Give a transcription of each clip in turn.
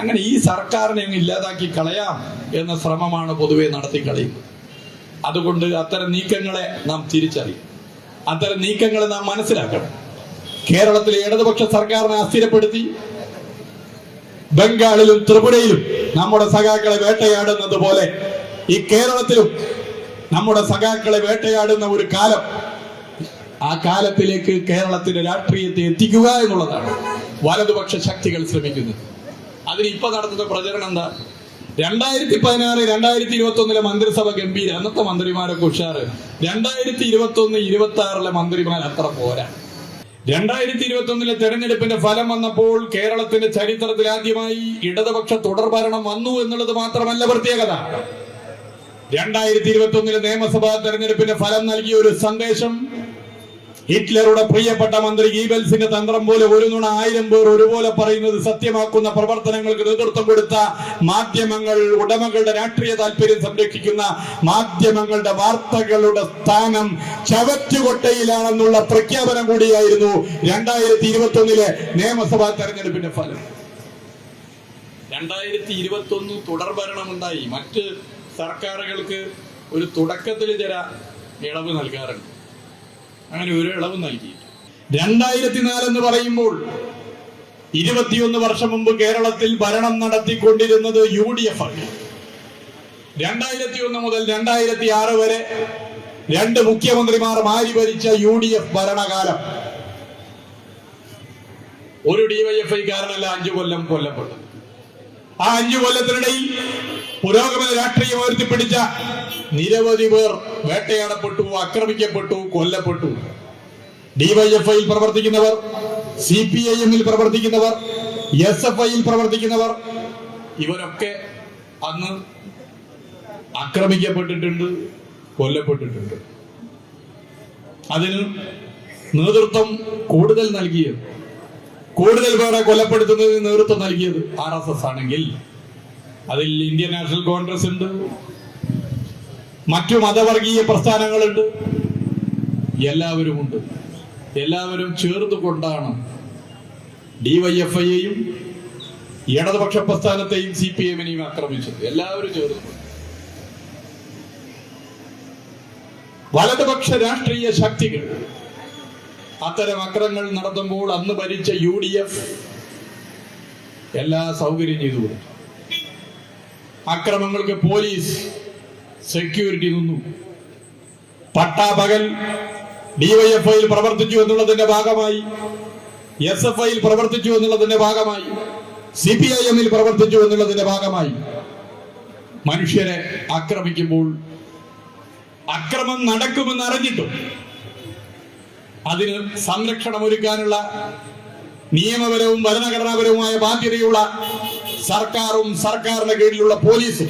അങ്ങനെ ഈ സർക്കാരിനെ അങ്ങ് ഇല്ലാതാക്കി കളയാം എന്ന ശ്രമമാണ് പൊതുവെ നടത്തിക്കളയുന്നത്. അതുകൊണ്ട് അത്തരം നീക്കങ്ങളെ നാം തിരിച്ചറിയും, അത്തരം നീക്കങ്ങളെ നാം മനസ്സിലാക്കണം. കേരളത്തിലെ ഇടതുപക്ഷ സർക്കാരിനെ അസ്ഥിരപ്പെടുത്തി ബംഗാളിലും ത്രിപുരയിലും നമ്മുടെ സഖാക്കളെ വേട്ടയാടുന്നത് പോലെ ഈ കേരളത്തിലും നമ്മുടെ സഖാക്കളെ വേട്ടയാടുന്ന ഒരു കാലം, ആ കാലത്തിലേക്ക് കേരളത്തിന്റെ രാഷ്ട്രീയത്തെ എത്തിക്കുക എന്നുള്ളതാണ് വലതുപക്ഷ ശക്തികൾ ശ്രമിക്കുന്നത്. അതിന് ഇപ്പൊ നടത്തുന്ന പ്രചരണം എന്താ? 2016, 2021 മന്ത്രിസഭ ഗംഭീര, അന്നത്തെ മന്ത്രിമാരൊക്കെ ഉഷാറ്. 2021, 26 മന്ത്രിമാർ അത്ര പോരാ. 2021 തെരഞ്ഞെടുപ്പിന്റെ ഫലം വന്നപ്പോൾ കേരളത്തിന്റെ ചരിത്രത്തിൽ ആദ്യമായി ഇടതുപക്ഷ തുടർഭരണം വന്നു എന്നുള്ളത് മാത്രമല്ല പ്രത്യേകത. 2021 നിയമസഭാ തെരഞ്ഞെടുപ്പിന്റെ ഫലം നൽകിയ ഒരു സന്ദേശം ഹിറ്റ്ലറുടെ പ്രിയപ്പെട്ട മന്ത്രി ഗീബൽസിന്റെ തന്ത്രം പോലെ ഒരു നുണ 1000 പേർ ഒരുപോലെ പറയുന്നത് സത്യമാക്കുന്ന പ്രവർത്തനങ്ങൾക്ക് നേതൃത്വം കൊടുത്ത മാധ്യമങ്ങൾ, ഉടമകളുടെ രാഷ്ട്രീയ താല്പര്യം സംരക്ഷിക്കുന്ന മാധ്യമങ്ങളുടെ വാർത്തകളുടെ സ്ഥാനം ചവറ്റുകൊട്ടയിലാണെന്നുള്ള പ്രഖ്യാപനം കൂടിയായിരുന്നു 2021 നിയമസഭാ തെരഞ്ഞെടുപ്പിന്റെ ഫലം. 2021 തുടർഭരണമുണ്ടായി. മറ്റ് സർക്കാരുകൾക്ക് ഒരു തുടക്കത്തിൽ ചില ഇളവ് നൽകാറുണ്ട്, അങ്ങനെ ഒരു ഇളവ് നൽകി. 2004 എന്ന് പറയുമ്പോൾ 21 വർഷം മുമ്പ് കേരളത്തിൽ ഭരണം നടത്തിക്കൊണ്ടിരുന്നത് UDF ആണ്. 2001 മുതൽ 2006 വരെ 2 മുഖ്യമന്ത്രിമാർ മാറി ഭരിച്ച UDF ഭരണകാലം. ഒരു DYFI കാരനല്ല 5 കൊല്ലം കൊല്ലപ്പെട്ടു. ആ 5 കൊല്ലത്തിനിടയിൽ പുരോഗമന രാഷ്ട്രീയം ഉയർത്തിപ്പിടിച്ച നിരവധി പേർ വേട്ടയാടപ്പെട്ടു, ആക്രമിക്കപ്പെട്ടു, കൊല്ലപ്പെട്ടു. DYFIയിൽ പ്രവർത്തിക്കുന്നവർ, CPIMൽ പ്രവർത്തിക്കുന്നവർ, SFIയിൽ പ്രവർത്തിക്കുന്നവർ, ഇവരൊക്കെ അന്ന് ആക്രമിക്കപ്പെട്ടിട്ടുണ്ട്, കൊല്ലപ്പെട്ടിട്ടുണ്ട്. അതിന് നേതൃത്വം കൂടുതൽ നൽകിയത്, കൂടുതൽ പേരെ കൊലപ്പെടുത്തുന്നതിന് നേതൃത്വം നൽകിയത് RSS ആണെങ്കിൽ അതിൽ ഇന്ത്യൻ നാഷണൽ കോൺഗ്രസ് ഉണ്ട്, മറ്റു മതവർഗീയ പ്രസ്ഥാനങ്ങളുണ്ട്, എല്ലാവരുമുണ്ട്. എല്ലാവരും ചേർന്നുകൊണ്ടാണ് DYFIയെയും ഇടതുപക്ഷ പ്രസ്ഥാനത്തെയും CPIMനെയും ആക്രമിച്ചത്. എല്ലാവരും ചേർന്നു. വലതുപക്ഷ രാഷ്ട്രീയ ശക്തികൾ അത്തരം അക്രമങ്ങൾ നടത്തുമ്പോൾ അന്ന് ഭരിച്ച UDF എല്ലാ സൗകര്യം ചെയ്തു കൊടുത്തു. അക്രമങ്ങൾക്ക് പോലീസ് സെക്യൂരിറ്റി നിന്നു. പട്ടാപകൽ DYFIയിൽ പ്രവർത്തിച്ചു എന്നുള്ളതിന്റെ ഭാഗമായി, SFIയിൽ പ്രവർത്തിച്ചു എന്നുള്ളതിന്റെ ഭാഗമായി, CPIMൽ പ്രവർത്തിച്ചു എന്നുള്ളതിന്റെ ഭാഗമായി മനുഷ്യരെ ആക്രമിക്കുമ്പോൾ അക്രമം നടക്കുമെന്ന് അറിഞ്ഞിട്ടും അതിന് സംരക്ഷണം ഒരുക്കാനുള്ള നിയമപരവും ഭരണഘടനാപരവുമായ ബാധ്യതയുള്ള സർക്കാരും സർക്കാരിന്റെ കീഴിലുള്ള പോലീസും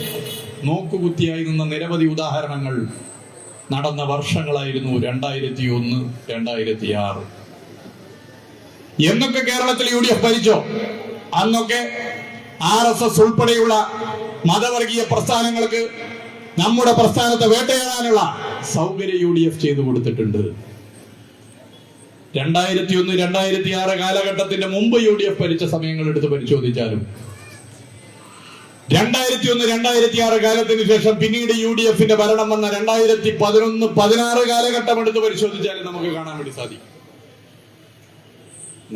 നോക്കുകുത്തിയായി നിന്ന നിരവധി ഉദാഹരണങ്ങൾ നടന്ന വർഷങ്ങളായിരുന്നു 2001, 2006. എന്നൊക്കെ കേരളത്തിൽ UDF ഭരിച്ചോ അന്നൊക്കെ RSS ഉൾപ്പെടെയുള്ള മതവർഗീയ പ്രസ്ഥാനങ്ങൾക്ക് നമ്മുടെ പ്രസ്ഥാനത്തെ വേട്ടയാടാനുള്ള സൗകര്യം UDF ചെയ്തു കൊടുത്തിട്ടുണ്ട്. 2001, 2006 കാലഘട്ടത്തിന്റെ മുമ്പ് UDF ഭരിച്ച സമയങ്ങൾ എടുത്ത് പരിശോധിച്ചാലും 2001, 2006 കാലത്തിന് ശേഷം പിന്നീട് UDFന്റെ ഭരണം വന്ന 2011, 2016 കാലഘട്ടം എടുത്ത് പരിശോധിച്ചാലും നമുക്ക് കാണാൻ വേണ്ടി സാധിക്കും.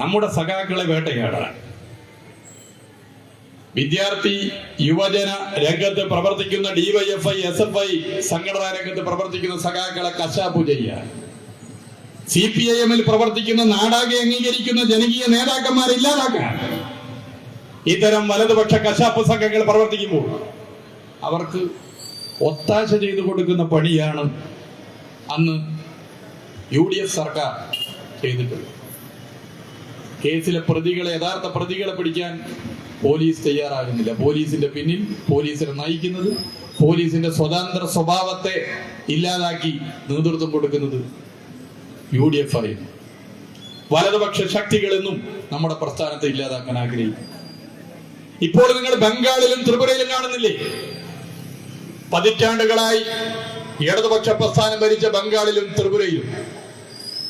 നമ്മുടെ സഖാക്കളെ വേട്ടയാടാൻ വിദ്യാർത്ഥി യുവജന രംഗത്ത് പ്രവർത്തിക്കുന്ന DYFI, SFI സംഘടനാ രംഗത്ത് പ്രവർത്തിക്കുന്ന സഖാക്കളെ കശാപ്പു ചെയ്യാൻ, CPIMൽ പ്രവർത്തിക്കുന്ന നാടാകെ അംഗീകരിക്കുന്ന ജനകീയ നേതാക്കന്മാരെ ഇല്ലാതാക്കാൻ ഇത്തരം വലതുപക്ഷ കശാപ്പ് സംഘങ്ങൾ പ്രവർത്തിക്കുമ്പോൾ അവർക്ക് ഒത്താശ ചെയ്തു കൊടുക്കുന്ന പണിയാണ് അന്ന് UDF സർക്കാർ ചെയ്തിട്ടുള്ളത്. കേസിലെ പ്രതികളെ, യഥാർത്ഥ പ്രതികളെ പിടിക്കാൻ പോലീസ് തയ്യാറാകുന്നില്ല. പോലീസിന്റെ പിന്നിൽ പോലീസിനെ നയിക്കുന്നത്, പോലീസിന്റെ സ്വതന്ത്ര സ്വഭാവത്തെ ഇല്ലാതാക്കി നേതൃത്വം കൊടുക്കുന്നത് UDF ആയിരുന്നു. വലതുപക്ഷ ശക്തികളെന്നും നമ്മുടെ പ്രസ്ഥാനത്തെ ഇല്ലാതാക്കാൻ ആഗ്രഹിക്കും. ഇപ്പോൾ നിങ്ങൾ ബംഗാളിലും ത്രിപുരയിലും കാണുന്നില്ലേ? പതിറ്റാണ്ടുകളായി ഇടതുപക്ഷ പ്രസ്ഥാനം ഭരിച്ച ബംഗാളിലും ത്രിപുരയിലും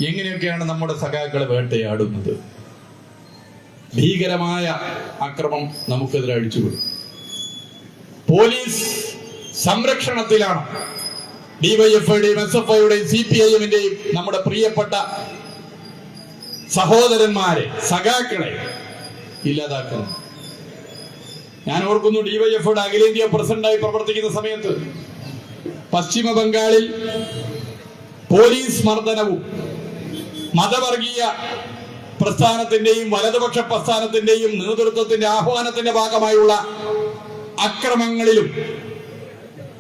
എങ്ങനെയൊക്കെയാണ് നമ്മുടെ സഖാക്കളെ വേട്ടയാടുന്നത്. ഭീകരമായ അക്രമം നമുക്കെതിരെ അടിച്ചുവിടും. പോലീസ് സംരക്ഷണത്തിലാണ് ഡിവൈഎഫ്ഐയുടെയും SFIയുടെയും CPIMന്റെയും നമ്മുടെ പ്രിയപ്പെട്ട സഹോദരന്മാരെ, സഖാക്കളെ ഇല്ലാതാക്കുന്നു. ഞാൻ ഓർക്കുന്നു, ഡിവൈഎഫ്ഐയുടെ അഖിലേന്ത്യാ പ്രസിഡന്റായി പ്രവർത്തിക്കുന്ന സമയത്ത് പശ്ചിമ ബംഗാളിൽ പോലീസ് മർദ്ദനവും മതവർഗീയ പ്രസ്ഥാനത്തിന്റെയും വലതുപക്ഷ പ്രസ്ഥാനത്തിന്റെയും നേതൃത്വത്തിന്റെ ആഹ്വാനത്തിന്റെ ഭാഗമായുള്ള അക്രമങ്ങളിലും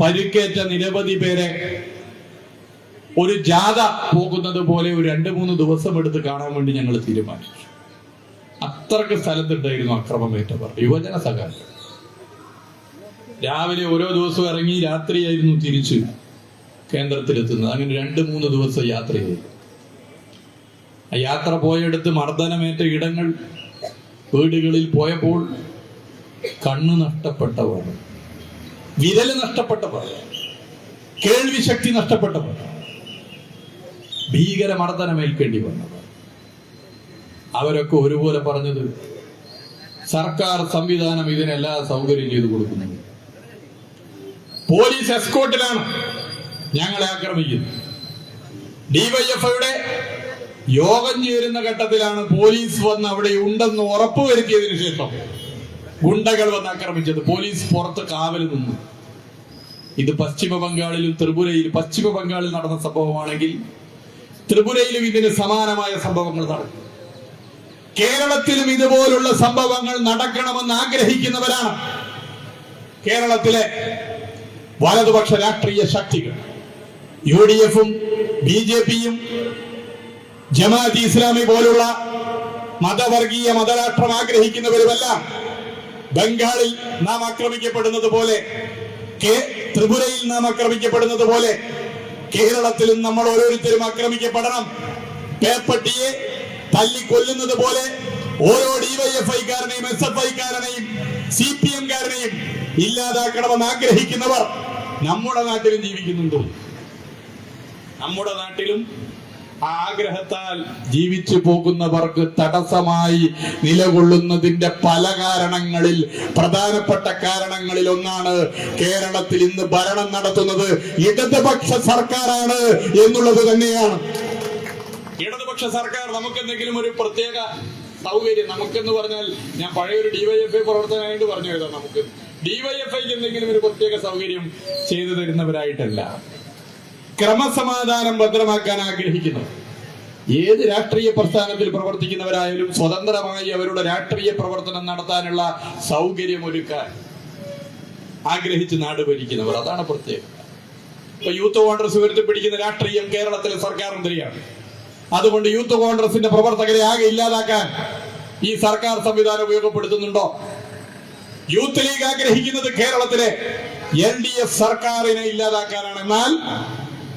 പരിക്കേറ്റ നിരവധി പേരെ ഒരു ജാഥ പോകുന്നത് പോലെ ഒരു 2-3 ദിവസം എടുത്ത് കാണാൻ വേണ്ടി ഞങ്ങൾ തീരുമാനിച്ചു. അത്രക്ക് സ്ഥലത്തുണ്ടായിരുന്നു അക്രമമേറ്റവർ, യുവജന സഖാക്കൾ. രാവിലെ ഓരോ ദിവസവും ഇറങ്ങി രാത്രിയായിരുന്നു തിരിച്ച് കേന്ദ്രത്തിലെത്തുന്നത്. അങ്ങനെ 2-3 ദിവസം യാത്രയായി. ആ യാത്ര പോയെടുത്ത് മർദ്ദനമേറ്റ ഇടങ്ങൾ, വീടുകളിൽ പോയപ്പോൾ കണ്ണ് നഷ്ടപ്പെട്ടവർ, വിരല് നഷ്ടപ്പെട്ടവർ, കേൾവി ശക്തി നഷ്ടപ്പെട്ടവർ, ഭീകര മർദ്ദനമേൽക്കേണ്ടി വന്നവർ, അവരൊക്കെ ഒരുപോലെ പറഞ്ഞത് സർക്കാർ സംവിധാനം ഇതിനെല്ലാ സൗകര്യം ചെയ്തു കൊടുക്കുന്നത്. പോലീസ് എസ്കോർട്ടിലാണ് ഞങ്ങളെ ആക്രമിക്കുന്നത്. ഡിവൈഎഫ്ഐയുടെ യോഗം ചേരുന്ന ഘട്ടത്തിലാണ് പോലീസ് വന്ന് അവിടെ ഉണ്ടെന്ന് ഉറപ്പുവരുത്തിയതിനു ശേഷം ഗുണ്ടകൾ വന്ന് ആക്രമിച്ചത്. പോലീസ് പുറത്ത് കാവൽ നിന്നു. ഇത് പശ്ചിമ ബംഗാളിലും ത്രിപുരയിലും, പശ്ചിമ ബംഗാളിൽ നടന്ന സംഭവമാണെങ്കിൽ ത്രിപുരയിലും ഇതിന് സമാനമായ സംഭവങ്ങൾ നടക്കും. കേരളത്തിലും ഇതുപോലുള്ള സംഭവങ്ങൾ നടക്കണമെന്ന് ആഗ്രഹിക്കുന്നവരാണ് കേരളത്തിലെ വലതുപക്ഷ രാഷ്ട്രീയ ശക്തികൾ. UDFും BJPയും ജമാഅത്ത് ഇസ്ലാമി പോലുള്ള മതവർഗീയ മതരാഷ്ട്രം ആഗ്രഹിക്കുന്നവരുമെല്ലാം ബംഗാളിൽ നാം ആക്രമിക്കപ്പെടുന്നത് പോലെ, ത്രിപുരയിൽ നാം ആക്രമിക്കപ്പെടുന്നത് പോലെ കേരളത്തിലും നമ്മൾ ഓരോരുത്തരും ആക്രമിക്കപ്പെടണം. പേപ്പട്ടിയെ തല്ലിക്കൊല്ലുന്നത് പോലെ ഓരോ ഡിവൈഎഫ്ഐക്കാരനെയും SFIക്കാരനെയും CPMകാരനെയും ഇല്ലാതാക്കണമെന്ന് ആഗ്രഹിക്കുന്നവർ നമ്മുടെ നാട്ടിലും ജീവിക്കുന്നുണ്ട്. നമ്മുടെ നാട്ടിലും ആഗ്രഹത്താൽ ജീവിച്ചു പോകുന്നവർക്ക് തടസ്സമായി നിലകൊള്ളുന്നതിന്റെ പല കാരണങ്ങളിൽ, പ്രധാനപ്പെട്ട കാരണങ്ങളിൽ ഒന്നാണ് കേരളത്തിൽ ഇന്ന് ഭരണം നടത്തുന്നത് ഇടതുപക്ഷ സർക്കാരാണ് എന്നുള്ളത് തന്നെയാണ്. ഇടതുപക്ഷ സർക്കാർ നമുക്കെന്തെങ്കിലും ഒരു പ്രത്യേക സൗകര്യം, നമുക്കെന്ന് പറഞ്ഞാൽ ഞാൻ പഴയൊരു ഡിവൈഎഫ്ഐ പ്രവർത്തനമായിട്ട് പറഞ്ഞു തരാം, നമുക്ക് ഡിവൈഎഫ്ഐക്ക് എന്തെങ്കിലും ഒരു പ്രത്യേക സൗകര്യം ചെയ്തു തരുന്നവരായിട്ടല്ല. ക്രമസമാധാനം ഭദ്രമാക്കാൻ ആഗ്രഹിക്കുന്നു. ഏത് രാഷ്ട്രീയ പ്രസ്ഥാനത്തിൽ പ്രവർത്തിക്കുന്നവരായാലും സ്വതന്ത്രമായി അവരുടെ രാഷ്ട്രീയ പ്രവർത്തനം നടത്താനുള്ള സൗകര്യം ഒരുക്കാൻ ആഗ്രഹിച്ച് നാട് ഭരിക്കുന്നവർ, അതാണ് പ്രത്യേകത. ഇപ്പൊ യൂത്ത് കോൺഗ്രസ് ഉയർത്തിപ്പിടിക്കുന്ന രാഷ്ട്രീയം കേരളത്തിലെ സർക്കാർ മന്ത്രിയാണ്. അതുകൊണ്ട് യൂത്ത് കോൺഗ്രസിന്റെ പ്രവർത്തകരെ ആകെ ഇല്ലാതാക്കാൻ ഈ സർക്കാർ സംവിധാനം ഉപയോഗപ്പെടുത്തുന്നുണ്ടോ? യൂത്ത് ലീഗ് ആഗ്രഹിക്കുന്നത് കേരളത്തിലെ LDF സർക്കാരിനെ ഇല്ലാതാക്കാനാണ്. എന്നാൽ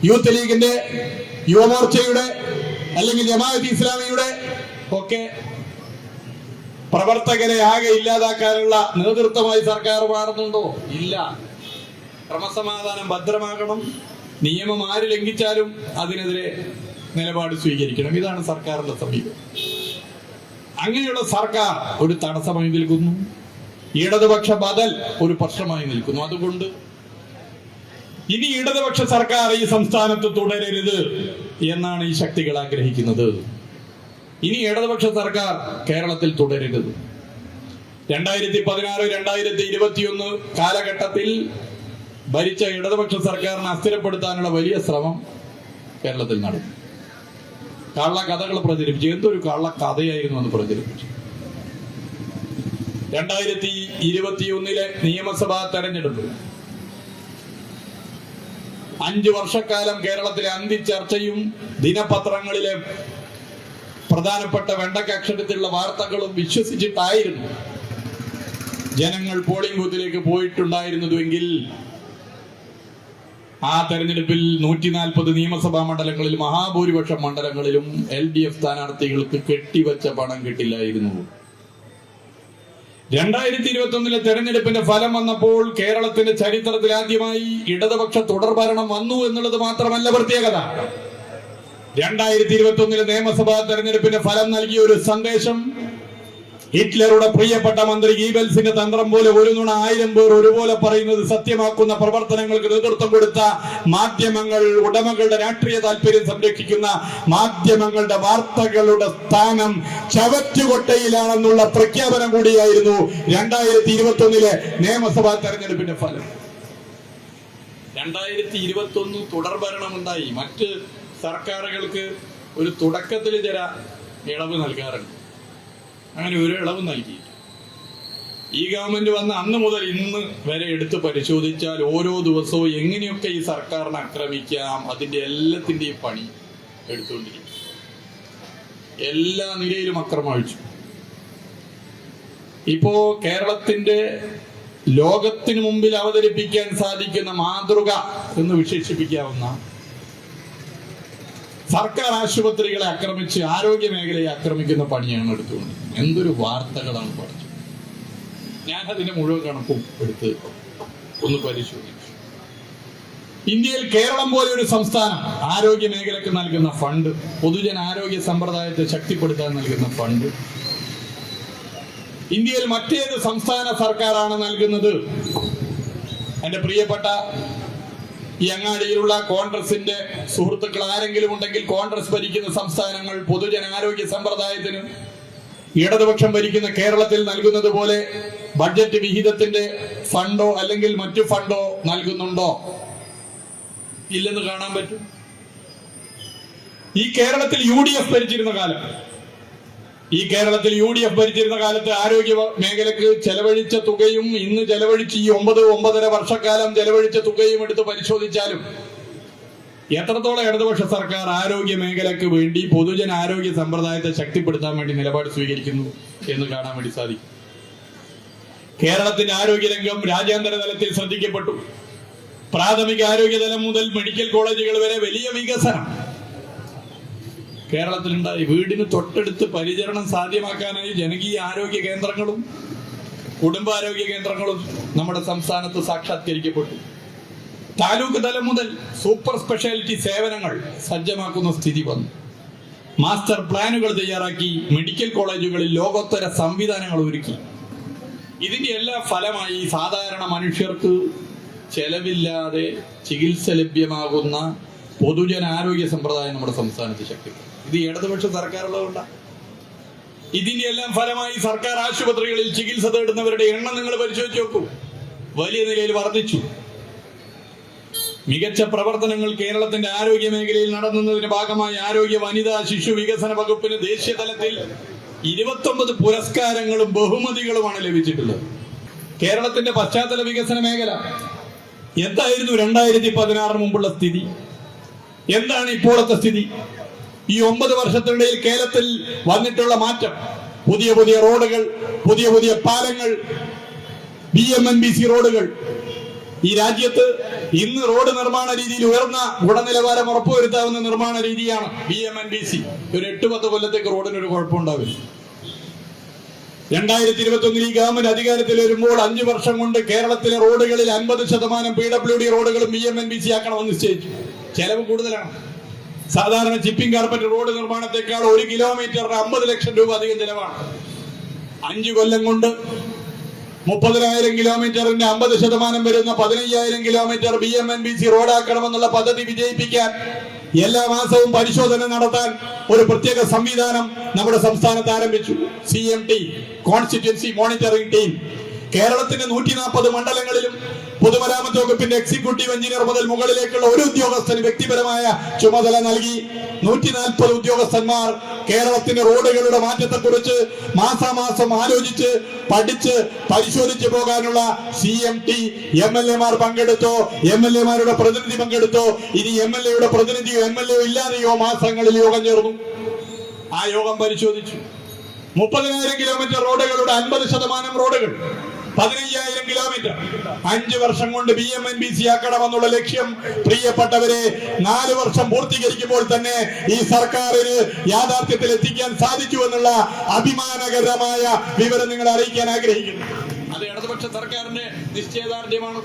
യൂത്ത് ലീഗിന്റെ, യുവമോർച്ചയുടെ അല്ലെങ്കിൽ ജമാഅത്ത് ഇസ്ലാമിയുടെ ഒക്കെ പ്രവർത്തകരെ ആകെ ഇല്ലാതാക്കാനുള്ള നേതൃത്വമായി സർക്കാർ മാറുന്നുണ്ടോ? ഇല്ല. ക്രമസമാധാനം ഭദ്രമാകണം, നിയമം ആര് ലംഘിച്ചാലും അതിനെതിരെ നിലപാട് സ്വീകരിക്കണം. ഇതാണ് സർക്കാരിന്റെ സമീപനം. അങ്ങനെയുള്ള സർക്കാർ ഒരു തടസ്സമായി നിൽക്കുന്നു. ഇടതുപക്ഷ ബദൽ ഒരു പ്രശ്നമായി നിൽക്കുന്നു. അതുകൊണ്ട് ഇനി ഇടതുപക്ഷ സർക്കാർ ഈ സംസ്ഥാനത്ത് തുടരരുത് എന്നാണ് ഈ ശക്തികൾ ആഗ്രഹിക്കുന്നത്. ഇനി ഇടതുപക്ഷ സർക്കാർ കേരളത്തിൽ തുടരരുത്. 2016-2021 കാലഘട്ടത്തിൽ ഭരിച്ച ഇടതുപക്ഷ സർക്കാരിനെ അസ്ഥിരപ്പെടുത്താനുള്ള വലിയ ശ്രമം കേരളത്തിൽ നടന്നു. കള്ളക്കഥകൾ പ്രചരിപ്പിച്ചു. എന്തൊരു കള്ളക്കഥയായിരുന്നു അന്ന് പ്രചരിപ്പിച്ചു. 2021 നിയമസഭാ തെരഞ്ഞെടുപ്പ് 5 വർഷക്കാലം കേരളത്തിലെ അന്തിച്ചർച്ചയും ദിനപത്രങ്ങളിലെ പ്രധാനപ്പെട്ട വെണ്ടക്കക്ഷരത്തിലുള്ള വാർത്തകളും വിശ്വസിച്ചിട്ടായിരുന്നു ജനങ്ങൾ പോളിംഗ് ബൂത്തിലേക്ക് പോയിട്ടുണ്ടായിരുന്നതെങ്കിൽ ആ തെരഞ്ഞെടുപ്പിൽ 140 നിയമസഭാ മണ്ഡലങ്ങളിൽ മഹാഭൂരിപക്ഷം മണ്ഡലങ്ങളിലും LDF സ്ഥാനാർത്ഥികൾക്ക് കെട്ടിവെച്ച പണം കിട്ടില്ലായിരുന്നു. 2021 തെരഞ്ഞെടുപ്പിന്റെ ഫലം വന്നപ്പോൾ കേരളത്തിന്റെ ചരിത്രത്തിൽ ആദ്യമായി ഇടതുപക്ഷ തുടർഭരണം വന്നു എന്നുള്ളത് മാത്രമല്ല പ്രത്യേകത. 2021 നിയമസഭാ തെരഞ്ഞെടുപ്പിന്റെ ഫലം നൽകിയ ഒരു സന്ദേശം ഹിറ്റ്ലറുടെ പ്രിയപ്പെട്ട മന്ത്രി ഗീബൽസിന്റെ തന്ത്രം പോലെ ഒരു നുണ 1000 പേർ ഒരുപോലെ പറയുന്നത് സത്യമാക്കുന്ന പ്രവർത്തനങ്ങൾക്ക് നേതൃത്വം കൊടുത്ത മാധ്യമങ്ങൾ, ഉടമകളുടെ രാഷ്ട്രീയ താല്പര്യം സംരക്ഷിക്കുന്ന മാധ്യമങ്ങളുടെ വാർത്തകളുടെ സ്ഥാനം ചവറ്റുകൊട്ടയിലാണെന്നുള്ള പ്രഖ്യാപനം കൂടിയായിരുന്നു 2021 നിയമസഭാ തെരഞ്ഞെടുപ്പിന്റെ ഫലം. 2021 തുടർഭരണമുണ്ടായി. മറ്റ് സർക്കാരുകൾക്ക് ഒരു തുടക്കത്തിൽ ചില ഇളവ് നൽകാറുണ്ട്. അങ്ങനെ ഒരു ഇളവ് നൽകി. ഈ ഗവൺമെന്റ് വന്ന അന്ന് മുതൽ ഇന്ന് വരെ എടുത്ത് പരിശോധിച്ചാൽ ഓരോ ദിവസവും എങ്ങനെയൊക്കെ ഈ സർക്കാരിനെ ആക്രമിക്കാം അതിന്റെ എല്ലാത്തിന്റെയും പണി എടുത്തുകൊണ്ടിരിക്കും. എല്ലാ നിലയിലും അക്രമം അഴിച്ചു. ഇപ്പോ കേരളത്തിന്റെ ലോകത്തിന് മുമ്പിൽ അവതരിപ്പിക്കാൻ സാധിക്കുന്ന മാതൃക എന്ന് വിശേഷിപ്പിക്കാവുന്ന സർക്കാർ ആശുപത്രികളെ ആക്രമിച്ച് ആരോഗ്യ മേഖലയെ ആക്രമിക്കുന്ന പണിയാണ് എടുത്തുകൊണ്ട്. എന്തൊരു വാർത്തകളാണ് പറഞ്ഞത്. ഞാൻ അതിന്റെ മുഴുവൻ കണക്കും എടുത്ത് ഒന്ന് പരിശോധിച്ചു. ഇന്ത്യയിൽ കേരളം പോലെ ഒരു സംസ്ഥാനം ആരോഗ്യ മേഖലക്ക് നൽകുന്ന ഫണ്ട്, പൊതുജനാരോഗ്യ സമ്പ്രദായത്തെ ശക്തിപ്പെടുത്താൻ നൽകുന്ന ഫണ്ട് ഇന്ത്യയിൽ മറ്റേത് സംസ്ഥാന സർക്കാരാണ് നൽകുന്നത്? എന്റെ പ്രിയപ്പെട്ട ഈ അങ്ങാടിയിലുള്ള കോൺഗ്രസിന്റെ സുഹൃത്തുക്കൾ ആരെങ്കിലും ഉണ്ടെങ്കിൽ, കോൺഗ്രസ് ഭരിക്കുന്ന സംസ്ഥാനങ്ങൾ പൊതുജനാരോഗ്യ സമ്പ്രദായത്തിന് ഇടതുപക്ഷം ഭരിക്കുന്ന കേരളത്തിൽ നൽകുന്നത് പോലെ ബഡ്ജറ്റ് വിഹിതത്തിന്റെ ഫണ്ടോ അല്ലെങ്കിൽ മറ്റു ഫണ്ടോ നൽകുന്നുണ്ടോ? ഇല്ലെന്ന് കാണാൻ പറ്റും. ഈ കേരളത്തിൽ UDF ഭരിച്ചിരുന്ന കാലത്ത് ആരോഗ്യ മേഖലക്ക് ചെലവഴിച്ച തുകയും ഇന്ന് ചെലവഴിച്ച് ഈ 9.5 വർഷക്കാലം ചെലവഴിച്ച തുകയും എടുത്ത് പരിശോധിച്ചാലും എത്രത്തോളം ഇടതുപക്ഷ സർക്കാർ ആരോഗ്യ മേഖലക്ക് വേണ്ടി പൊതുജനാരോഗ്യ സമ്പ്രദായത്തെ ശക്തിപ്പെടുത്താൻ വേണ്ടി നിലപാട് സ്വീകരിക്കുന്നു എന്ന് കാണാൻ വേണ്ടി സാധിക്കും. കേരളത്തിന്റെ ആരോഗ്യരംഗം രാജ്യാന്തര തലത്തിൽ ശ്രദ്ധിക്കപ്പെട്ടു. പ്രാഥമിക ആരോഗ്യതലം മുതൽ മെഡിക്കൽ കോളേജുകൾ വരെ വലിയ വികസനം കേരളത്തിലുണ്ടായി. വീടിന് തൊട്ടടുത്ത് പരിചരണം സാധ്യമാക്കാനായി ജനകീയ ആരോഗ്യ കേന്ദ്രങ്ങളും കുടുംബാരോഗ്യ കേന്ദ്രങ്ങളും നമ്മുടെ സംസ്ഥാനത്ത് സാക്ഷാത്കരിക്കപ്പെട്ടു. താലൂക്ക് തലം മുതൽ സൂപ്പർ സ്പെഷ്യാലിറ്റി സേവനങ്ങൾ സജ്ജമാക്കുന്ന സ്ഥിതി വന്നു. മാസ്റ്റർ പ്ലാനുകൾ തയ്യാറാക്കി മെഡിക്കൽ കോളേജുകളിൽ ലോകോത്തര സംവിധാനങ്ങൾ ഒരുക്കി. ഇതിന്റെ എല്ലാ ഫലമായി സാധാരണ മനുഷ്യർക്ക് ചെലവില്ലാതെ ചികിത്സ ലഭ്യമാകുന്ന പൊതുജനാരോഗ്യ സമ്പ്രദായം നമ്മുടെ സംസ്ഥാനത്ത് ശക്തിപ്പെട്ടു. ഇത് ഇടതുപക്ഷ സർക്കാരുള്ളതുകൊണ്ടാണ്. ഇതിന്റെ എല്ലാം ഫലമായി സർക്കാർ ആശുപത്രികളിൽ ചികിത്സ തേടുന്നവരുടെ എണ്ണം നിങ്ങൾ പരിശോധിച്ച് നോക്കൂ, വലിയ നിലയിൽ വർദ്ധിച്ചു. മികച്ച പ്രവർത്തനങ്ങൾ കേരളത്തിന്റെ ആരോഗ്യ മേഖലയിൽ നടത്തുന്നതിന്റെ ഭാഗമായി ആരോഗ്യ വനിതാ ശിശു വികസന വകുപ്പിന് ദേശീയ തലത്തിൽ 29 പുരസ്കാരങ്ങളും ബഹുമതികളുമാണ് ലഭിച്ചിട്ടുള്ളത്. കേരളത്തിന്റെ പശ്ചാത്തല വികസന മേഖല എന്തായിരുന്നു 2016 മുമ്പുള്ള സ്ഥിതി? എന്താണ് ഇപ്പോഴത്തെ സ്ഥിതി? ഈ 9 വർഷത്തിനിടയിൽ കേരളത്തിൽ വന്നിട്ടുള്ള മാറ്റം, പുതിയ പുതിയ റോഡുകൾ, പുതിയ പുതിയ പാലങ്ങൾ, BMNBC റോഡുകൾ. ഈ രാജ്യത്ത് ഇന്ന് റോഡ് നിർമ്മാണ രീതിയിൽ ഉയർന്ന ഗുണനിലവാരം ഉറപ്പുവരുത്താവുന്ന നിർമ്മാണ രീതിയാണ് BMNBC. ഒരു 8-10 കൊല്ലത്തേക്ക് റോഡിനൊരു കുഴപ്പമുണ്ടാവില്ല. 2021 ഈ ഗവൺമെന്റ് അധികാരത്തിൽ വരുമ്പോൾ 5 വർഷം കൊണ്ട് കേരളത്തിലെ റോഡുകളിൽ 50% PWD റോഡുകളും BMNBC ആക്കണമെന്ന് നിശ്ചയിച്ചു. ചെലവ് കൂടുതലാണ്. സാധാരണ ചിപ്പിംഗ് കാർപ്പറ്റ് റോഡ് നിർമ്മാണത്തെക്കാൾ 1 കിലോമീറ്ററിന് 50 ലക്ഷം രൂപ അധികം ചെലവാണ്. 5 കൊല്ലം കൊണ്ട് 30,000 കിലോമീറ്ററിന്റെ 50% വരുന്ന 15,000 കിലോമീറ്റർ BMNBC റോഡാക്കണമെന്നുള്ള പദ്ധതി വിജയിപ്പിക്കാൻ എല്ലാ മാസവും പരിശോധന നടത്താൻ ഒരു പ്രത്യേക സംവിധാനം നമ്മുടെ സംസ്ഥാനത്ത് ആരംഭിച്ചു. CMT, constituency monitoring team. കേരളത്തിന്റെ 140 മണ്ഡലങ്ങളിലും പൊതുമരാമത്ത് വകുപ്പിന്റെ എക്സിക്യൂട്ടീവ് എഞ്ചിനീയർ മുതൽ മുകളിലേക്കുള്ള ഒരു ഉദ്യോഗസ്ഥന് വ്യക്തിപരമായ ചുമതല നൽകി 140 ഉദ്യോഗസ്ഥന്മാർ കേരളത്തിന്റെ റോഡുകളുടെ മാറ്റത്തെക്കുറിച്ച് മാസാമാസം ആലോചിച്ച് പഠിച്ച് പരിശോധിച്ച് പോകാനുള്ള CMT MLA-മാർ പങ്കെടുത്തോ, MLA-മാരുടെ പ്രതിനിധി പങ്കെടുത്തോ, ഇനി MLA-യുടെ പ്രതിനിധിയോ MLA-യോ ഇല്ലാതെയോ മാസങ്ങളിൽ യോഗം ചേർന്നു. ആ യോഗം പരിശോധിച്ചു. 30,000 കിലോമീറ്റർ റോഡുകളുടെ 50% റോഡുകൾ 15,000 കിലോമീറ്റർ 5 വർഷം കൊണ്ട് BMNBC ആക്കണമെന്നുള്ള ലക്ഷ്യം പ്രിയപ്പെട്ടവരെ 4 വർഷം പൂർത്തീകരിക്കുമ്പോൾ തന്നെ ഈ സർക്കാരിന് യാഥാർത്ഥ്യത്തിൽ എത്തിക്കാൻ സാധിച്ചു എന്നുള്ള അഭിമാനകരമായ വിവരം നിങ്ങളെ അറിയിക്കാൻ ആഗ്രഹിക്കുന്നു. അത് ഇടതുപക്ഷ സർക്കാരിന്റെ നിശ്ചയദാർഢ്യമാണ്.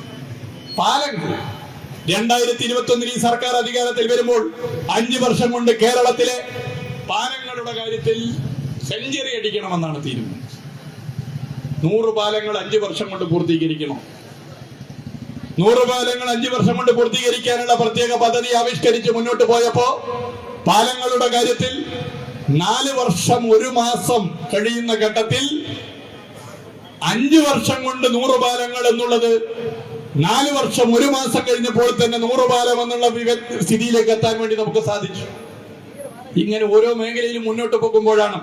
പാലങ്ങൾ 2021 ഈ സർക്കാർ അധികാരത്തിൽ വരുമ്പോൾ 5 വർഷം കൊണ്ട് കേരളത്തിലെ പാലങ്ങളുടെ കാര്യത്തിൽ സെഞ്ചുറി അടിക്കണമെന്നാണ് തീരുമാനം. 100 പാലങ്ങൾ 5 വർഷം കൊണ്ട് പൂർത്തീകരിക്കണം. 100 പാലങ്ങൾ 5 വർഷം കൊണ്ട് പൂർത്തീകരിക്കാനുള്ള പ്രത്യേക പദ്ധതി ആവിഷ്കരിച്ച് മുന്നോട്ട് പോയപ്പോ പാലങ്ങളുടെ കാര്യത്തിൽ 4 വർഷം 1 മാസം കഴിയുന്ന ഘട്ടത്തിൽ 5 വർഷം കൊണ്ട് 100 പാലങ്ങൾ എന്നുള്ളത് 4 വർഷം 1 മാസം കഴിഞ്ഞപ്പോൾ തന്നെ 100 പാലം എന്നുള്ള സ്ഥിതിയിലേക്ക് എത്താൻ വേണ്ടി നമുക്ക് സാധിച്ചു. ഇങ്ങനെ ഓരോ മേഖലയിലും മുന്നോട്ട് പോകുമ്പോഴാണ്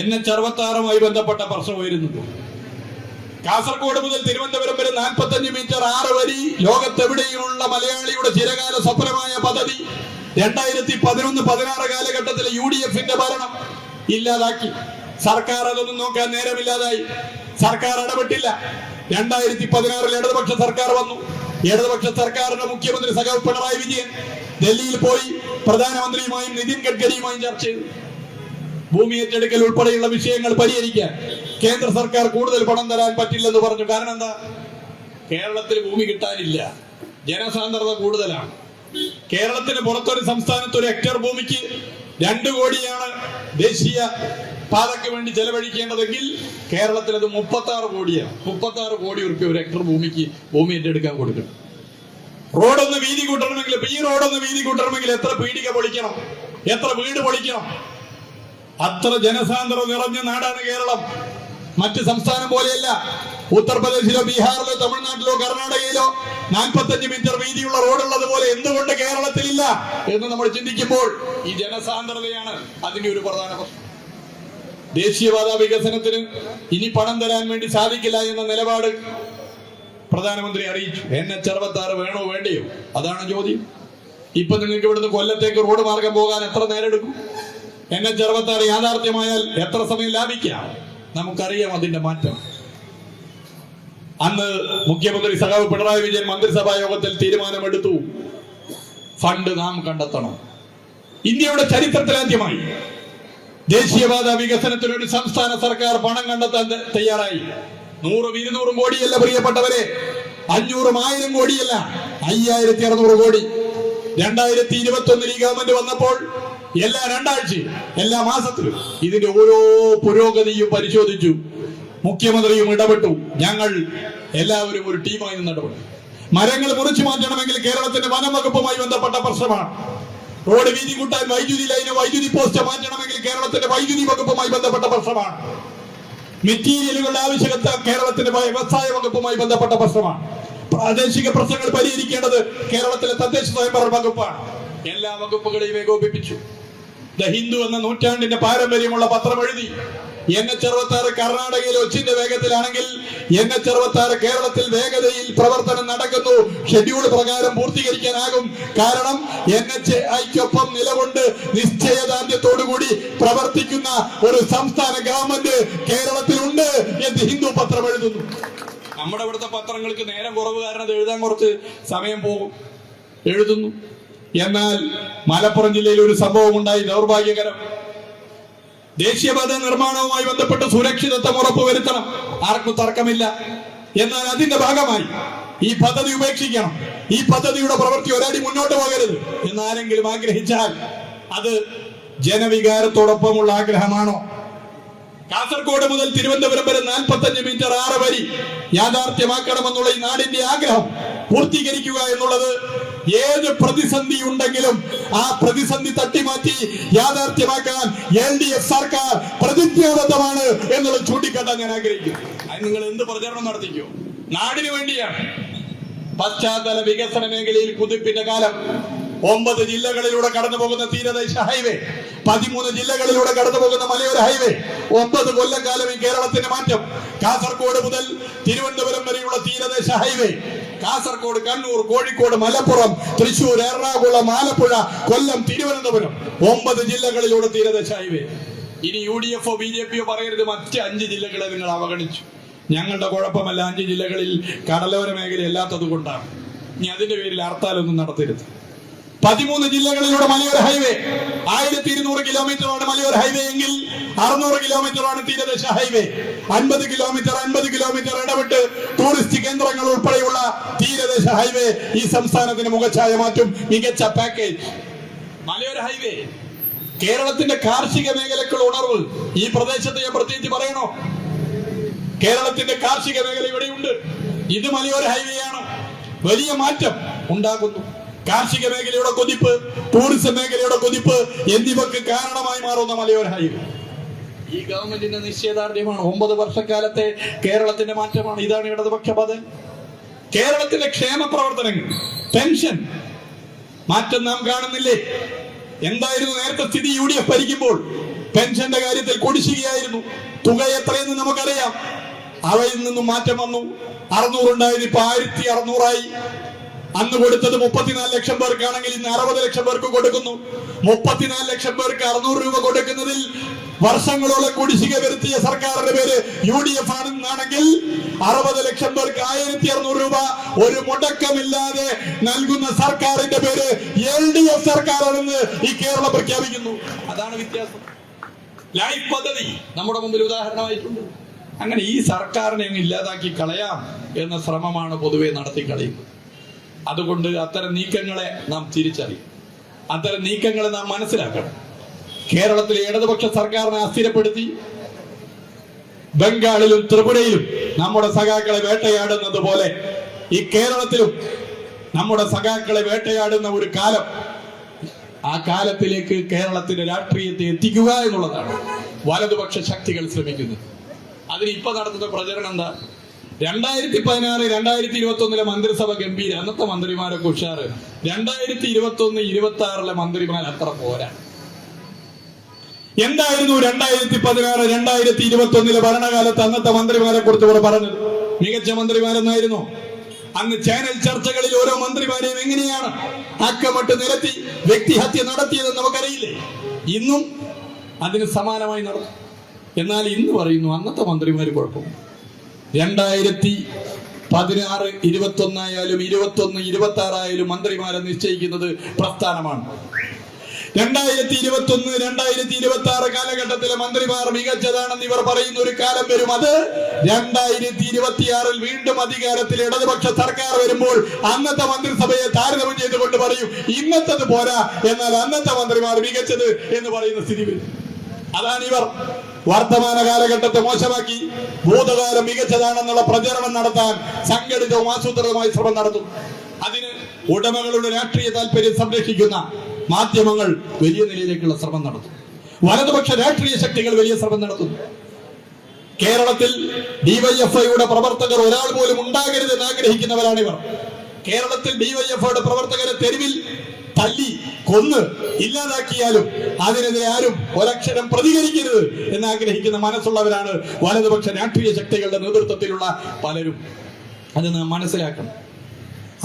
NH-66 ബന്ധപ്പെട്ട പ്രശ്നം ഉയരുന്നത്. കാസർഗോഡ് മുതൽ തിരുവനന്തപുരം വരെ 45 മീറ്റർ 6 വരി ലോകത്തെവിടെയുമുള്ള മലയാളിയുടെ ചിരകാല സ്വപ്നമായ പദ്ധതി 2011-16 കാലഘട്ടത്തിലെ UDF-ന്റെ ഭരണം ഇല്ലാതാക്കി. സർക്കാർ അതൊന്നും നോക്കാൻ നേരമില്ലാതായി. സർക്കാർ ഇടപെട്ടില്ല. 2016 ഇടതുപക്ഷ സർക്കാർ വന്നു. ഇടതുപക്ഷ സർക്കാരിന്റെ മുഖ്യമന്ത്രി സഖാവ് പിണറായി വിജയൻ ഡൽഹിയിൽ പോയി പ്രധാനമന്ത്രിയുമായും നിതിൻ ഗഡ്കരിയുമായും ചർച്ച ചെയ്തു. ഭൂമി ഏറ്റെടുക്കൽ ഉൾപ്പെടെയുള്ള വിഷയങ്ങൾ പരിഹരിക്കാൻ കേന്ദ്ര സർക്കാർ കൂടുതൽ പണം തരാൻ പറ്റില്ലെന്ന് പറഞ്ഞു. കാരണം എന്താ? കേരളത്തിൽ ഭൂമി കിട്ടാനില്ല, ജനസാന്ദ്രത കൂടുതലാണ്. കേരളത്തിന് പുറത്തൊരു സംസ്ഥാനത്ത് ഒരു ഹെക്ടർ ഭൂമിക്ക് 2 കോടിയാണ് ദേശീയ പാതയ്ക്ക് വേണ്ടി ചെലവഴിക്കേണ്ടതെങ്കിൽ കേരളത്തിൽ അത് 36 കോടിയാണ്. 36 കോടി റുപ്യ ഒരു ഹെക്ടർ ഭൂമിക്ക് ഭൂമി ഏറ്റെടുക്കാൻ കൊടുക്കണം. റോഡൊന്ന് വീതി കൂട്ടണമെങ്കിൽ, ഈ റോഡൊന്ന് വീതി കൂട്ടണമെങ്കിൽ എത്ര പീടിക പൊളിക്കണം, എത്ര വീട് പൊളിക്കണം? അത്ര ജനസാന്ദ്രത നിറഞ്ഞ നാടാണ് കേരളം. മറ്റ് സംസ്ഥാനം പോലെയല്ല. ഉത്തർപ്രദേശിലോ ബീഹാറിലോ തമിഴ്നാട്ടിലോ കർണാടകയിലോ 45 മീറ്റർ വീതിയുള്ള റോഡുള്ളത് പോലെ എന്തുകൊണ്ട് കേരളത്തിലില്ല എന്ന് നമ്മൾ ചിന്തിക്കുമ്പോൾ ഈ ജനസാന്ദ്രതയാണ് അതിന്റെ ഒരു പ്രധാന പ്രശ്നം. ദേശീയപാത വികസനത്തിന് ഇനി പണം തരാൻ വേണ്ടി സാധിക്കില്ല എന്ന നിലപാട് പ്രധാനമന്ത്രി അറിയിച്ചു. NH-66 വേണോ വേണ്ടയോ? അതാണ് ചോദ്യം. ഇപ്പൊ നിങ്ങൾക്ക് ഇവിടുന്ന് കൊല്ലത്തേക്ക് റോഡ് മാർഗം പോകാൻ എത്ര നേരം എടുക്കും? NH-66 യാഥാർത്ഥ്യമായാൽ എത്ര സമയം ലാഭിക്കാം? നമുക്കറിയാം അതിന്റെ മാറ്റം. അന്ന് മുഖ്യമന്ത്രി സഖാവ് പിണറായി വിജയൻ മന്ത്രിസഭാ യോഗത്തിൽ തീരുമാനമെടുത്തു, ഫണ്ട് നാം കണ്ടെത്തണം. ഇന്ത്യയുടെ ചരിത്രത്തിലാദ്യമായി ദേശീയപാത വികസനത്തിന് ഒരു സംസ്ഥാന സർക്കാർ പണം കണ്ടെത്താൻ തയ്യാറായി. 100-200 കോടിയല്ല പ്രിയപ്പെട്ടവരെ, 500-1000 കോടിയല്ല, 5600 കോടി. 2021 ഈ ഗവൺമെന്റ് വന്നപ്പോൾ എല്ലാ 2 ആഴ്ചയും എല്ലാ മാസത്തിലും ഇതിന്റെ ഓരോ പുരോഗതിയും പരിശോധിച്ചു. മുഖ്യമന്ത്രിയും ഇടപെട്ടു. ഞങ്ങൾ എല്ലാവരും ഒരു ടീമായി നിന്ന് ഇടപെട്ടു. മരങ്ങൾ മുറിച്ചു മാറ്റണമെങ്കിൽ കേരളത്തിന്റെ വനം വകുപ്പുമായി ബന്ധപ്പെട്ട പ്രശ്നമാണ്. റോഡ് വീതി കൂട്ടാൻ വൈദ്യുതി ലൈന്, വൈദ്യുതി പോസ്റ്റ് മാറ്റണമെങ്കിൽ കേരളത്തിന്റെ വൈദ്യുതി വകുപ്പുമായി ബന്ധപ്പെട്ട പ്രശ്നമാണ്. മെറ്റീരിയലുകളുടെ ആവശ്യകത കേരളത്തിന്റെ വ്യവസായ വകുപ്പുമായി ബന്ധപ്പെട്ട പ്രശ്നമാണ്. പ്രാദേശിക പ്രശ്നങ്ങൾ പരിഹരിക്കേണ്ടത് കേരളത്തിലെ തദ്ദേശ സ്വയംഭരണ വകുപ്പാണ്. എല്ലാ വകുപ്പുകളെയും ഏകോപിപ്പിച്ചു. ദ ഹിന്ദു എന്ന നൂറ്റാണ്ടിന്റെ പാരമ്പര്യമുള്ള പത്രം എഴുതി, NH-66 കർണാടകയിൽ ഒച്ചിന്റെ വേഗത്തിലാണെങ്കിൽ NH-66 കേരളത്തിൽ വേഗതയിൽ പ്രവർത്തനം നടക്കുന്നു. ഷെഡ്യൂൾ പ്രകാരം പൂർത്തീകരിക്കാനാകും. കാരണം NHIക്കൊപ്പം നിലകൊണ്ട് നിശ്ചയദാർഢ്യത്തോടുകൂടി പ്രവർത്തിക്കുന്ന ഒരു സംസ്ഥാന ഗവൺമെന്റ് കേരളത്തിലുണ്ട് എന്ന് ഹിന്ദു പത്രം എഴുതുന്നു. നമ്മുടെ ഇവിടുത്തെ പത്രങ്ങൾക്ക് നേരം കുറവ് കാരണം അത് എഴുതാൻ കുറച്ച് സമയം പോകും, എഴുതുന്നു. എന്നാൽ മലപ്പുറം ജില്ലയിൽ ഒരു സംഭവം ഉണ്ടായി, ദൗർഭാഗ്യകരം. ദേശീയപാത നിർമ്മാണവുമായി ബന്ധപ്പെട്ട് സുരക്ഷിതത്വം ഉറപ്പുവരുത്തണം, ആർക്കും തർക്കമില്ല. എന്നാൽ അതിന്റെ ഭാഗമായി ഈ പദ്ധതി ഉപേക്ഷിക്കണം, ഈ പദ്ധതിയുടെ പ്രവൃത്തി ഒരടി മുന്നോട്ട് പോകരുത് എന്നാരെങ്കിലും ആഗ്രഹിച്ചാൽ അത് ജനവികാരത്തോടൊപ്പമുള്ള ആഗ്രഹമാണോ? കാസർഗോഡ് മുതൽ തിരുവനന്തപുരം വരെ 45 മീറ്റർ 6 വരി യാഥാർത്ഥ്യമാക്കണമെന്നുള്ള ഈ നാടിന്റെ ആഗ്രഹം പൂർത്തീകരിക്കുക എന്നുള്ളത് ഏത് പ്രതിസന്ധി ഉണ്ടെങ്കിലും ആ പ്രതിസന്ധി തട്ടിമാറ്റി യാഥാർത്ഥ്യമാക്കാൻ LDF സർക്കാർ പ്രതിജ്ഞാബദ്ധമാണ് എന്നുള്ളത് ചൂണ്ടിക്കാട്ടാൻ ഞാൻ ആഗ്രഹിക്കുന്നു. അത് നിങ്ങൾ എന്ത് പ്രചരണം നടത്തിക്കോ, നാടിന് വേണ്ടിയാണ്. പശ്ചാത്തല വികസന മേഖലയിൽ കുതിപ്പിന്റെ കാലം. 9 ജില്ലകളിലൂടെ കടന്നു പോകുന്ന തീരദേശ ഹൈവേ, 13 ജില്ലകളിലൂടെ കടന്നു പോകുന്ന മലയോര ഹൈവേ, 9 കൊല്ലക്കാലം ഈ കേരളത്തിന് മാറ്റം. കാസർഗോഡ് മുതൽ തിരുവനന്തപുരം വരെയുള്ള തീരദേശ ഹൈവേ, കാസർഗോഡ്, കണ്ണൂർ, കോഴിക്കോട്, മലപ്പുറം, തൃശൂർ, എറണാകുളം, ആലപ്പുഴ, കൊല്ലം, തിരുവനന്തപുരം, 9 ജില്ലകളിലൂടെ തീരദേശ ഹൈവേ. ഇനി UDF-ഓ BJP-യോ പറയരുത് മറ്റ് 5 ജില്ലകളെ നിങ്ങൾ അവഗണിച്ചു. ഞങ്ങളുടെ കുഴപ്പമല്ല, 5 ജില്ലകളിൽ കടലോര മേഖല അല്ലാത്തത് കൊണ്ടാണ്. ഇനി അതിന്റെ പേരിൽ ഹർത്താലൊന്നും നടത്തരുത്. 13 ജില്ലകളിലൂടെ മലയോര ഹൈവേ, 1200 കിലോമീറ്ററാണ് മലയോര ഹൈവേ എങ്കിൽ 600 കിലോമീറ്ററാണ് തീരദേശ ഹൈവേ. 50 കിലോമീറ്റർ ഇടവിട്ട് ടൂറിസ്റ്റ് കേന്ദ്രങ്ങൾ ഉൾപ്പെടെയുള്ള തീരദേശ ഹൈവേ ഈ സംസ്ഥാനത്തിന് മുഖച്ഛായ മാറ്റും. മികച്ച പാക്കേജ് മലയോര ഹൈവേ. കേരളത്തിന്റെ കാർഷിക മേഖലക്കുള്ള ഉണർവ് ഈ പ്രദേശത്തെ ഞാൻ പ്രത്യേകിച്ച് പറയണോ? കേരളത്തിന്റെ കാർഷിക മേഖല ഇവിടെയുണ്ട്. ഇത് മലയോര ഹൈവേ ആണ്. വലിയ മാറ്റം ഉണ്ടാകുന്നു. കാർഷിക മേഖലയുടെ കുതിപ്പ്, ടൂറിസം മേഖലയുടെ കുതിപ്പ് എന്നിവക്ക് കാരണമായി മാറുന്ന മലയോര ഹൈവേ ഈ ഗവൺമെന്റിന്റെ നിശ്ചയദാർഢ്യമാണ്. 9 വർഷക്കാലത്തെ കേരളത്തിന്റെ മാറ്റമാണ്. ഇതാണ് ഇടതുപക്ഷ ബദൽ. കേരളത്തിലെ ക്ഷേമ പ്രവർത്തനങ്ങൾ, പെൻഷൻ മാറ്റം നാം കാണുന്നില്ലേ? എന്തായിരുന്നു നേരത്തെ സ്ഥിതി? UDF ഭരിക്കുമ്പോൾ പെൻഷന്റെ കാര്യത്തിൽ കുടിശ്ശികയായിരുന്നു. തുക എത്രയെന്ന് നമുക്കറിയാം. അവയിൽ നിന്നും മാറ്റം വന്നു. 600 ഉണ്ടായത് ഇപ്പൊ 1600 അന്ന് കൊടുത്തത് 34 ലക്ഷം പേർക്കാണെങ്കിൽ ഇന്ന് 60 ലക്ഷം പേർക്ക് കൊടുക്കുന്നു. 34 ലക്ഷം പേർക്ക് 600 രൂപ കൊടുക്കുന്നതിൽ വർഷങ്ങളോളം കുടിശ്ശിക വരുത്തിയ സർക്കാരിന്റെ പേര് UDF ആണെന്നാണെങ്കിൽ 60 ലക്ഷം പേർക്ക് 1600 രൂപ ഒരു മുടക്കമില്ലാതെ നൽകുന്ന സർക്കാരിന്റെ പേര് LDF സർക്കാരാണെന്ന് ഈ കേരളം പ്രഖ്യാപിക്കുന്നു. അതാണ് വ്യത്യാസം. ലൈഫ് പദ്ധതി നമ്മുടെ മുമ്പിൽ ഉദാഹരണമായിട്ടുണ്ട്. അങ്ങനെ ഈ സർക്കാരിനെ അങ്ങ് ഇല്ലാതാക്കി കളയാം എന്ന ശ്രമമാണ് പൊതുവെ നടത്തിക്കളയുന്നത്. അതുകൊണ്ട് അത്തരം നീക്കങ്ങളെ നാം തിരിച്ചറിയും. അത്തരം നീക്കങ്ങളെ നാം മനസ്സിലാക്കണം. കേരളത്തിലെ ഇടതുപക്ഷ സർക്കാരിനെ അസ്ഥിരപ്പെടുത്തി ബംഗാളിലും ത്രിപുരയിലും നമ്മുടെ സഖാക്കളെ വേട്ടയാടുന്നത് പോലെ ഈ കേരളത്തിലും നമ്മുടെ സഖാക്കളെ വേട്ടയാടുന്ന ഒരു കാലം, ആ കാലത്തിലേക്ക് കേരളത്തിന്റെ രാഷ്ട്രീയത്തെ എത്തിക്കുക എന്നുള്ളതാണ് വലതുപക്ഷ ശക്തികൾ ശ്രമിക്കുന്നത്. അതിന് ഇപ്പൊ നടത്തുന്ന പ്രചരണം എന്താ? 2016, 2021 മന്ത്രിസഭ ഗംഭീര, അന്നത്തെ മന്ത്രിമാരൊക്കെ ഉഷാറ്. 2021, 2026 മന്ത്രിമാർ അത്ര പോരാ. എന്തായിരുന്നു 2016, 2021 ഭരണകാലത്ത് അന്നത്തെ മന്ത്രിമാരെ കുറിച്ച് ഇവർ പറഞ്ഞത്? മികച്ച മന്ത്രിമാരെന്നായിരുന്നു. അന്ന് ചാനൽ ചർച്ചകളിൽ ഓരോ മന്ത്രിമാരെയും എങ്ങനെയാണ് അക്കമിട്ട് നിരത്തി വ്യക്തിഹത്യ നടത്തിയതെന്ന് നമുക്കറിയില്ലേ? ഇന്നും അതിന് സമാനമായി നടന്നു. എന്നാൽ ഇന്ന് പറയുന്നു അന്നത്തെ മന്ത്രിമാർ കുഴപ്പമില്ല. 2016, 21 ആയാലും 21, 26 ആയാലും മന്ത്രിമാരെ നിശ്ചയിക്കുന്നത് പ്രസ്ഥാനമാണ്. 2021, 2026 കാലഘട്ടത്തിലെ മന്ത്രിമാർ മികച്ചതാണെന്ന് ഇവർ പറയുന്ന ഒരു കാലം വരും. അത് 2026 വീണ്ടും അധികാരത്തിൽ ഇടതുപക്ഷ സർക്കാർ വരുമ്പോൾ അന്നത്തെ മന്ത്രിസഭയെ താരതമ്യം ചെയ്തുകൊണ്ട് പറയും ഇന്നത്തത് പോരാ, എന്നാൽ അന്നത്തെ മന്ത്രിമാർ മികച്ചത് എന്ന് പറയുന്ന സ്ഥിതി വരും. അതാണ് ഇവർ വർത്തമാന കാലഘട്ടത്തെ മോശമാക്കി ഭൂതകാലം മികച്ചതാണെന്നുള്ള പ്രചരണം നടത്താൻ സംഘടിതവും ആസൂത്രിതമായി ശ്രമം നടത്തും. അതിന് ഉടമകളുടെ രാഷ്ട്രീയ താല്പര്യം സംരക്ഷിക്കുന്ന മാധ്യമങ്ങൾ വലിയ നിലയിലേക്കുള്ള ശ്രമം നടത്തും. വലതുപക്ഷ രാഷ്ട്രീയ ശക്തികൾ വലിയ ശ്രമം നടത്തുന്നു. കേരളത്തിൽ ഡിവൈഎഫ്ഐയുടെ പ്രവർത്തകർ ഒരാൾ പോലും ഉണ്ടാകരുതെന്ന് ആഗ്രഹിക്കുന്നവരാണിവർ. കേരളത്തിൽ ഡിവൈഎഫ്ഐയുടെ പ്രവർത്തകരെ തെരുവിൽ തല്ലി കൊന്ന് ഇല്ലാതാക്കിയാലും അതിനെതിരെ ആരും ഒരക്ഷരം പ്രതികരിക്കരുത് എന്ന് ആഗ്രഹിക്കുന്ന മനസ്സുള്ളവരാണ് വലതുപക്ഷ രാഷ്ട്രീയ ശക്തികളുടെ നേതൃത്വത്തിലുള്ള പലരും. അത് നാം മനസ്സിലാക്കണം.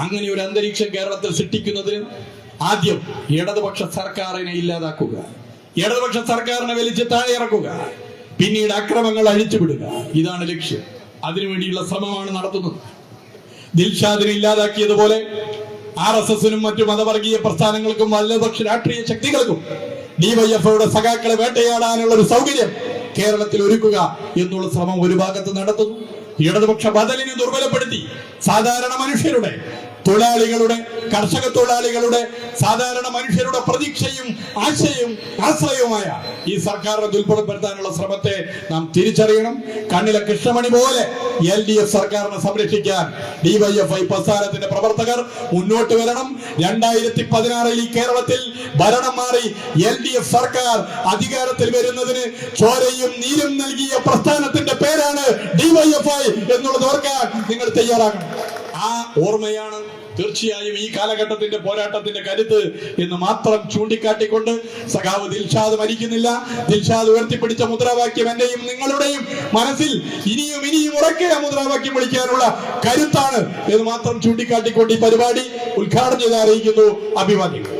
അങ്ങനെ ഒരു അന്തരീക്ഷം കേരളത്തിൽ സൃഷ്ടിക്കുന്നതിന് ആദ്യം ഇടതുപക്ഷ സർക്കാരിനെ ഇല്ലാതാക്കുക, ഇടതുപക്ഷ സർക്കാരിനെ വലിച്ച് താഴെ ഇറക്കുക, പിന്നീട് അക്രമങ്ങൾ അഴിച്ചുവിടുക. ഇതാണ് ലക്ഷ്യം. അതിനുവേണ്ടിയുള്ള ശ്രമമാണ് നടത്തുന്നത്. ദിൽഷാദിനെ ഇല്ലാതാക്കിയതുപോലെ RSSനും മറ്റു മതവർഗീയ പ്രസ്ഥാനങ്ങൾക്കും വലതുപക്ഷ രാഷ്ട്രീയ ശക്തികൾക്കും ഡിവൈഎഫ്ഐയുടെ സഖാക്കളെ വേട്ടയാടാനുള്ള ഒരു സൗകര്യം കേരളത്തിൽ ഒരുക്കുക എന്നുള്ള ശ്രമം ഒരു ഭാഗത്ത് നടത്തുന്നു. ഇടതുപക്ഷ ബദലിനെ ദുർബലപ്പെടുത്തി സാധാരണ മനുഷ്യരുടെ, തൊഴിലാളികളുടെ, കർഷക തൊഴിലാളികളുടെ, സാധാരണ മനുഷ്യരുടെ പ്രതീക്ഷയും ആശയവും ആശ്രയവുമായ ഈ സർക്കാരിനെ ദുർബലപ്പെടുത്താനുള്ള ശ്രമത്തെ നാം തിരിച്ചറിയണം. കണ്ണിലെ കൃഷ്ണമണി പോലെ LDF സർക്കാരിനെ സംരക്ഷിക്കാൻ ഡിവൈഎഫ്ഐ പ്രസ്ഥാനത്തിന്റെ പ്രവർത്തകർ മുന്നോട്ട് വരണം. 2016 ഈ കേരളത്തിൽ ഭരണം മാറി LDF സർക്കാർ അധികാരത്തിൽ വരുന്നതിന് ചോരയും നീരും നൽകിയ പ്രസ്ഥാനത്തിന്റെ പേരാണ് ഡിവൈഎഫ്ഐ എന്നുള്ളത് ഓർക്കാൻ നിങ്ങൾ തയ്യാറാകണം. ആ ഓർമ്മയാണ് തീർച്ചയായും ഈ കാലഘട്ടത്തിന്റെ പോരാട്ടത്തിന്റെ കരുത്ത് എന്ന് മാത്രം ചൂണ്ടിക്കാട്ടിക്കൊണ്ട് സഖാവ് ദിൽഷാദ് മരിക്കുന്നില്ല. ദിൽഷാദ് ഉയർത്തിപ്പിടിച്ച മുദ്രാവാക്യം എന്റെയും നിങ്ങളുടെയും മനസ്സിൽ ഇനിയും ഇനിയും ഉറക്കെ ആ മുദ്രാവാക്യം വിളിക്കാനുള്ള കരുത്താണ് എന്ന് മാത്രം ചൂണ്ടിക്കാട്ടിക്കൊണ്ട് ഈ പരിപാടി ഉദ്ഘാടനം ചെയ്ത് അറിയിക്കുന്നു. അഭിവാദ്യങ്ങൾ.